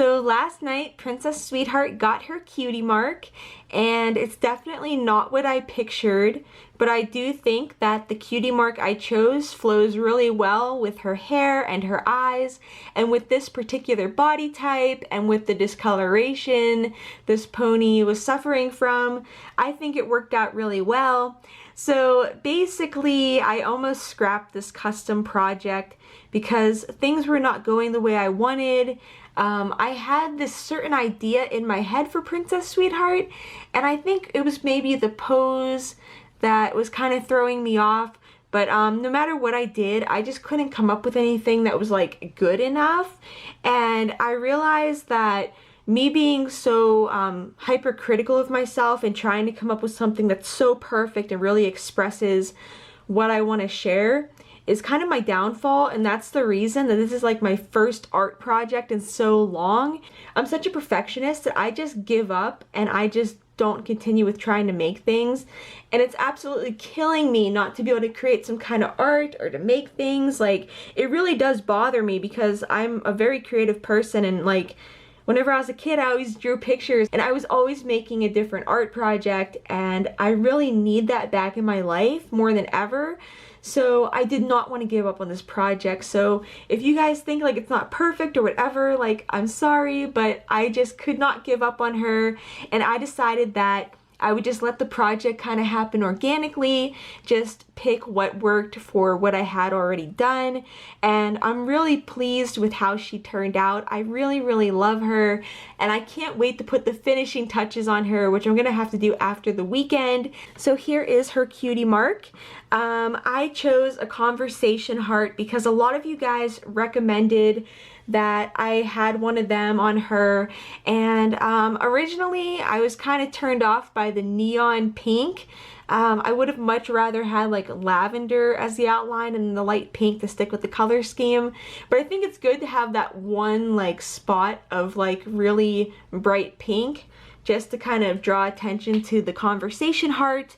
So last night, Princess Sweetheart got her cutie mark, and it's definitely not what I pictured, but I do think that the cutie mark I chose flows really well with her hair and her eyes, and with this particular body type, and with the discoloration this pony was suffering from. I think it worked out really well. So basically, I almost scrapped this custom project because things were not going the way I wanted. I had this certain idea in my head for Princess Sweetheart, and I think it was maybe the pose that was kind of throwing me off. But no matter what I did, I just couldn't come up with anything that was like good enough. And I realized that me being so hypercritical of myself and trying to come up with something that's so perfect and really expresses what I want to share is kind of my downfall, and that's the reason that this is like my first art project in so long. I'm such a perfectionist that I just give up and I just don't continue with trying to make things, and it's absolutely killing me not to be able to create some kind of art or to make things. Like, it really does bother me because I'm a very creative person, and like whenever I was a kid, I always drew pictures and I was always making a different art project, and I really need that back in my life more than ever. So I did not want to give up on this project. So if you guys think like it's not perfect or whatever, like, I'm sorry, but I just could not give up on her, and I decided that I would just let the project kind of happen organically, just pick what worked for what I had already done, and I'm really pleased with how she turned out. I really love her, and I can't wait to put the finishing touches on her, which I'm gonna have to do after the weekend. So here is her cutie mark. I chose a conversation heart because a lot of you guys recommended that I had one of them on her, and originally I was kind of turned off by the neon pink. I would have much rather had like lavender as the outline and the light pink to stick with the color scheme, but I think it's good to have that one like spot of like really bright pink just to kind of draw attention to the conversation heart.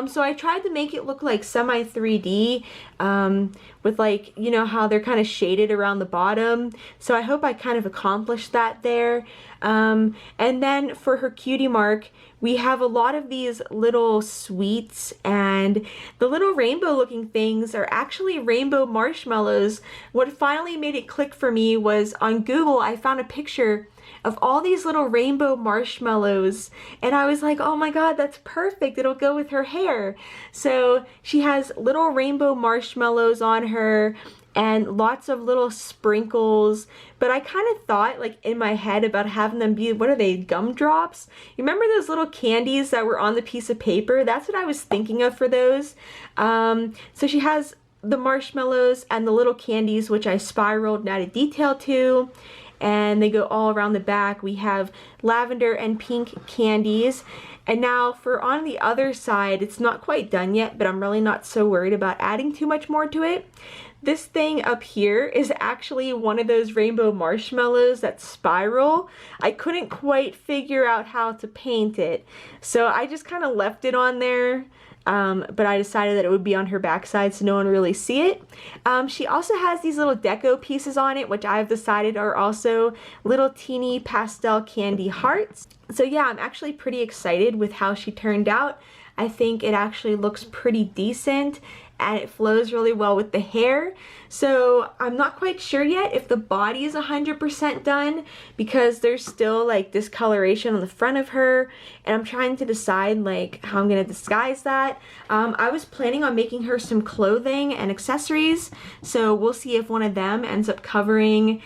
So I tried to make it look like semi 3D with, like, you know how they're kind of shaded around the bottom. So I hope I kind of accomplished that there. And then for her cutie mark, we have a lot of these little sweets, and the little rainbow looking things are actually rainbow marshmallows. What finally made it click for me was on Google, I found a picture of all these little rainbow marshmallows, and I was like, oh my god, that's perfect, it'll go with her hair. So she has little rainbow marshmallows on her and lots of little sprinkles, but I kind of thought like in my head about having them be, what are they, gumdrops? You remember those little candies that were on the piece of paper? That's what I was thinking of for those. So she has the marshmallows and the little candies, which I spiraled and added detail to, and they go all around the back. We have lavender and pink candies. And now for on the other side, it's not quite done yet, but I'm really not so worried about adding too much more to it. This thing up here is actually one of those rainbow marshmallows that spiral. I couldn't quite figure out how to paint it, so I just kind of left it on there. But I decided that it would be on her backside so no one really see it. She also has these little deco pieces on it, which I've decided are also little teeny pastel candy hearts. So yeah, I'm actually pretty excited with how she turned out. I think it actually looks pretty decent, and it flows really well with the hair. So I'm not quite sure yet if the body is 100% done because there's still like discoloration on the front of her, and I'm trying to decide like how I'm gonna disguise that. I was planning on making her some clothing and accessories, so we'll see if one of them ends up covering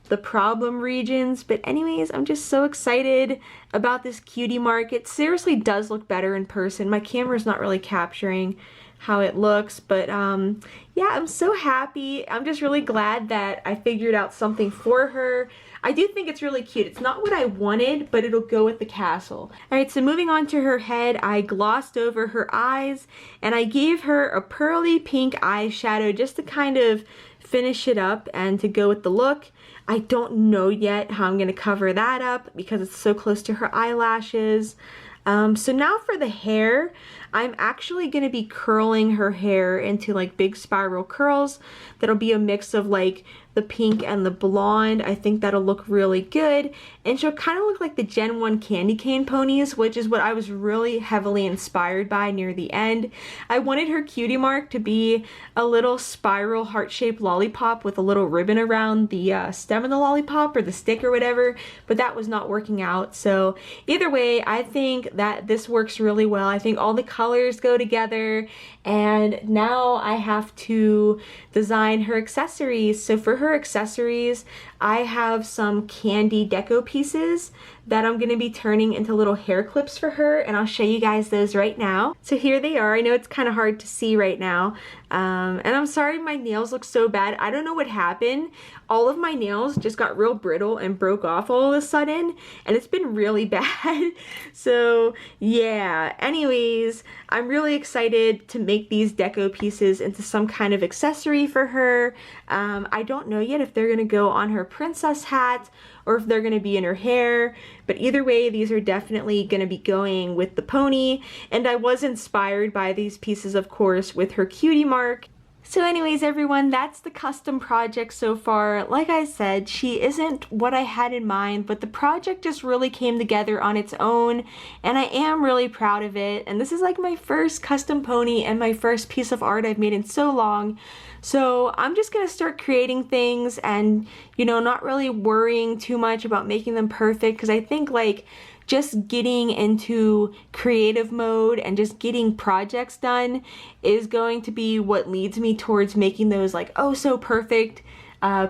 the problem regions. But anyways, I'm just so excited about this cutie mark. It seriously does look better in person. My camera's not really capturing how it looks, but yeah, I'm so happy. I'm just really glad that I figured out something for her. I do think it's really cute. It's not what I wanted, but it'll go with the castle. Alright, so moving on to her head, I glossed over her eyes, and I gave her a pearly pink eyeshadow just to kind of finish it up and to go with the look. I don't know yet how I'm going to cover that up because it's so close to her eyelashes. So now for the hair, I'm actually going to be curling her hair into like big spiral curls that'll be a mix of like the pink and the blonde. I think that'll look really good, and she'll kind of look like the Gen 1 candy cane ponies, which is what I was really heavily inspired by near the end. I wanted her cutie mark to be a little spiral heart-shaped lollipop with a little ribbon around the stem of the lollipop or the stick or whatever, but that was not working out. So either way, I think that this works really well. I think all the colors go together, and now I have to design her accessories. So for her accessories, I have some candy deco pieces that I'm gonna be turning into little hair clips for her, and I'll show you guys those right now. So here they are. I know it's kind of hard to see right now, and I'm sorry my nails look so bad. I don't know what happened. All of my nails just got real brittle and broke off all of a sudden, and it's been really bad. So yeah, anyways, I'm really excited to make these deco pieces into some kind of accessory for her. I don't know yet if they're gonna go on her princess hat or if they're gonna be in her hair, but either way, these are definitely gonna be going with the pony, and I was inspired by these pieces, of course, with her cutie mark. So anyways, everyone, that's the custom project so far. Like I said, she isn't what I had in mind, but the project just really came together on its own, and I am really proud of it. And this is like my first custom pony and my first piece of art I've made in so long. So I'm just gonna start creating things and, you know, not really worrying too much about making them perfect, because I think like just getting into creative mode and just getting projects done is going to be what leads me towards making those like oh so perfect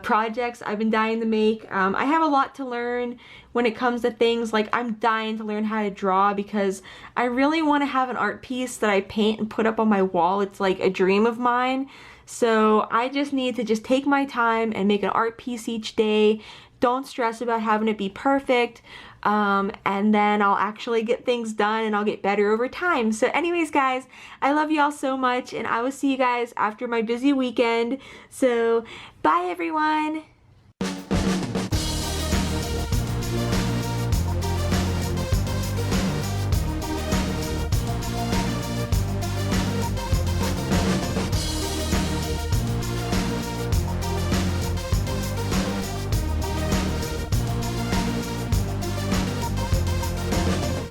projects I've been dying to make. I have a lot to learn when it comes to things, like I'm dying to learn how to draw because I really want to have an art piece that I paint and put up on my wall. It's like a dream of mine. So I just need to just take my time and make an art piece each day. Don't stress about having it be perfect. And then I'll actually get things done and I'll get better over time. So anyways, guys, I love you all so much, and I will see you guys after my busy weekend. So bye, everyone.